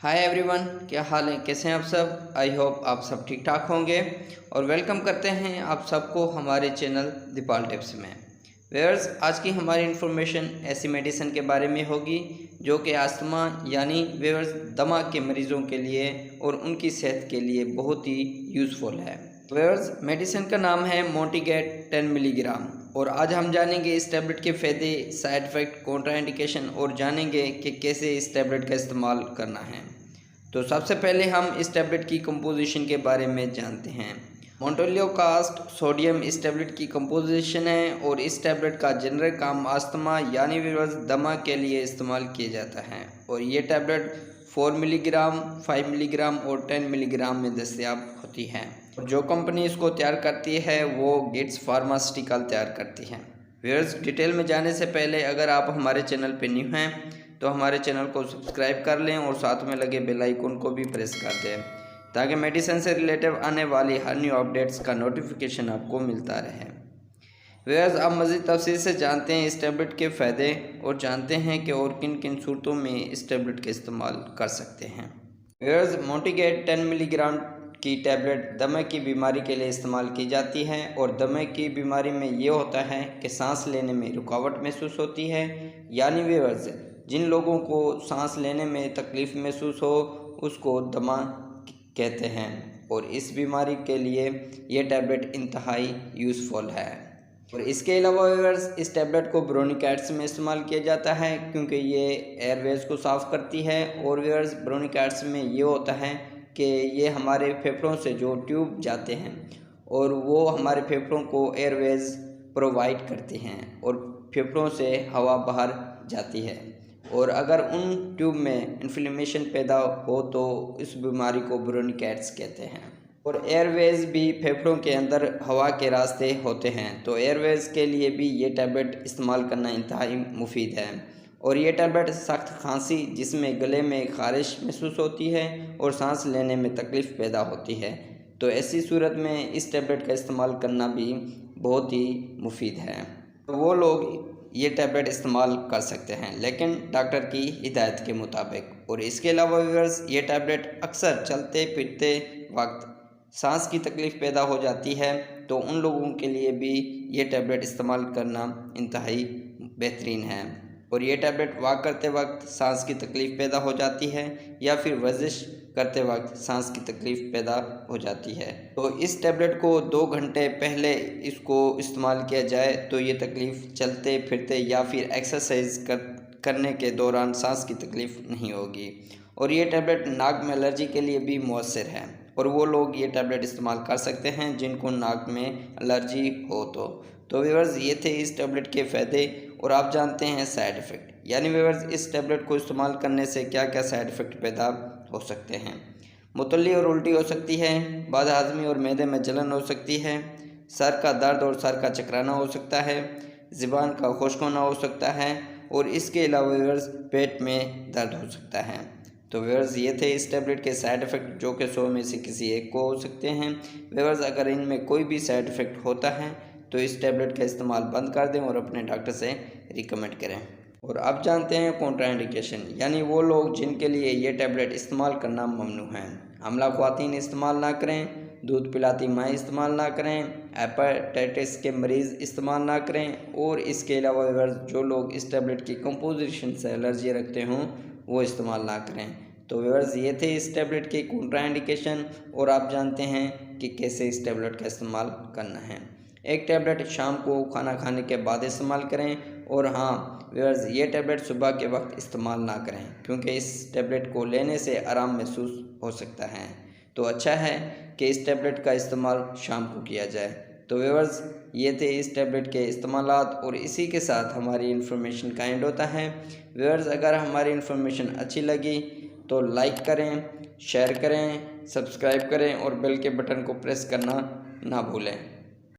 Hi everyone, क्या हाल है? कैसे हैं आप सब? आई होप आप सब ठीक ठाक होंगे और वेलकम करते हैं आप सबको हमारे चैनल दीपाल टिप्स में। व्यूअर्स, आज की हमारी इन्फॉर्मेशन ऐसी मेडिसिन के बारे में होगी जो कि अस्थमा यानी व्यूअर्स दमा के मरीज़ों के लिए और उनकी सेहत के लिए बहुत ही यूज़फुल है। व्यूअर्स, मेडिसिन का नाम है मोंटीगेट 10 मिलीग्राम और आज हम जानेंगे इस टैबलेट के फ़ायदे, साइड इफ़ेक्ट, कॉन्ट्राइंडिकेशन और जानेंगे कि कैसे इस टैबलेट का इस्तेमाल करना है। तो सबसे पहले हम इस टैबलेट की कंपोजिशन के बारे में जानते हैं। मोंटेलियोकास्ट सोडियम इस टैबलेट की कंपोजिशन है और इस टैबलेट का जेनरिक काम अस्थमा यानी व्यूअर्स दमा के लिए इस्तेमाल किया जाता है और ये टैबलेट 4 मिलीग्राम, 5 मिलीग्राम और 10 मिलीग्राम में दस्तयाब होती है। जो कंपनी इसको तैयार करती है वो गिट्स फार्मास्यूटिकल तैयार करती है। व्यूअर्स, डिटेल में जाने से पहले अगर आप हमारे चैनल पर न्यू हैं तो हमारे चैनल को सब्सक्राइब कर लें और साथ में लगे बेल आइकन को भी प्रेस कर दें ताकि मेडिसिन से रिलेटेड आने वाली हर न्यू अपडेट्स का नोटिफिकेशन आपको मिलता रहे। व्यूअर्स, आप मज़ीद तफसील से जानते हैं इस टैबलेट के फ़ायदे और जानते हैं कि और किन किन सूरतों में इस टैबलेट का इस्तेमाल कर सकते हैं। व्यूअर्स, मोंटीगेट 10 मिलीग्राम की टैबलेट दमे की बीमारी के लिए इस्तेमाल की जाती है और दमे की बीमारी में ये होता है कि सांस लेने में रुकावट महसूस होती है, यानी व्यूअर्स जिन लोगों को सांस लेने में तकलीफ़ महसूस हो उसको दमा कहते हैं और इस बीमारी के लिए ये टैबलेट इंतहाई यूज़फुल है। और इसके अलावा व्यूअर्स, इस टैबलेट को ब्रोनिकाइट्स में इस्तेमाल किया जाता है क्योंकि ये एयरवेज को साफ़ करती है और व्यूअर्स ब्रोनिकाइट्स में ये होता है कि ये हमारे फेफड़ों से जो ट्यूब जाते हैं और वो हमारे फेफड़ों को एयरवेज प्रोवाइड करती हैं और फेफड़ों से हवा बाहर जाती है और अगर उन ट्यूब में इन्फ्लेमेशन पैदा हो तो इस बीमारी को ब्रोनिकाइट्स कहते हैं। और एयरवेज भी फेफड़ों के अंदर हवा के रास्ते होते हैं तो एयरवेज के लिए भी ये टैबलेट इस्तेमाल करना इंतहाई मुफीद है। और ये टैबलेट सख्त खांसी जिसमें गले में ख़ारिश महसूस होती है और सांस लेने में तकलीफ़ पैदा होती है तो ऐसी सूरत में इस टैबलेट का इस्तेमाल करना भी बहुत ही मुफीद है। तो वो लोग ये टैबलेट इस्तेमाल कर सकते हैं लेकिन डॉक्टर की हिदायत के मुताबिक। और इसके अलावा व्यूअर्स, ये टैबलेट अक्सर चलते फिरते वक्त सांस की तकलीफ़ पैदा हो जाती है तो उन लोगों के लिए भी ये टैबलेट इस्तेमाल करना इंतहाई बेहतरीन है। और ये टैबलेट वॉक करते वक्त सांस की तकलीफ़ पैदा हो जाती है या फिर वर्जिश करते वक्त सांस की तकलीफ़ पैदा हो जाती है तो इस टैबलेट को 2 घंटे पहले इसको इस्तेमाल किया जाए तो ये तकलीफ़ चलते फिरते या फिर एक्सरसाइज करने के दौरान सांस की तकलीफ़ नहीं होगी। और ये टैबलेट नाक में एलर्जी के लिए भी मौसर है और वो लोग ये टैबलेट इस्तेमाल कर सकते हैं जिनको नाक में एलर्जी हो तो व्यूअर्स, ये थे इस टैबलेट के फ़ायदे और आप जानते हैं साइड इफ़ेक्ट, यानी व्यूअर्स इस टैबलेट को इस्तेमाल करने से क्या क्या साइड इफ़ेक्ट पैदा हो सकते हैं। मुतल्ली और उल्टी हो सकती है, बदहज़मी और मैदे में जलन हो सकती है, सर का दर्द और सर का चकराना हो सकता है, ज़ुबान का खुश्क होना हो सकता है और इसके अलावा व्यूअर्स पेट में दर्द हो सकता है। तो व्यूअर्स, ये थे इस टैबलेट के साइड इफ़ेक्ट जो कि 100 में से किसी एक को हो सकते हैं। व्यूअर्स, अगर इनमें कोई भी साइड इफ़ेक्ट होता है तो इस टैबलेट का इस्तेमाल बंद कर दें और अपने डॉक्टर से रिकमेंड करें। और अब जानते हैं कॉन्ट्राइंडिकेशन, यानी वो लोग जिनके लिए ये टैबलेट इस्तेमाल करना ममनू है। हमला ख्वातीन इस्तेमाल ना करें, दूध पिलाती माएँ इस्तेमाल ना करें, हेपेटाइटिस के मरीज़ इस्तेमाल ना करें और इसके अलावा जो लोग इस टैबलेट की कंपोजिशन से एलर्जी रखते हों वो इस्तेमाल ना करें। तो व्यूअर्स, ये थे इस टैबलेट के कॉन्ट्राइंडिकेशन और आप जानते हैं कि कैसे इस टैबलेट का इस्तेमाल करना है। एक टैबलेट शाम को खाना खाने के बाद इस्तेमाल करें और हाँ व्यूअर्स, ये टैबलेट सुबह के वक्त इस्तेमाल ना करें क्योंकि इस टैबलेट को लेने से आराम महसूस हो सकता है तो अच्छा है कि इस टैबलेट का इस्तेमाल शाम को किया जाए। तो व्यूअर्स, ये थे इस टैबलेट के इस्तेमालात और इसी के साथ हमारी इन्फॉर्मेशन का एंड होता है। व्यूअर्स, अगर हमारी इन्फॉर्मेशन अच्छी लगी तो लाइक करें, शेयर करें, सब्सक्राइब करें और बेल के बटन को प्रेस करना ना भूलें।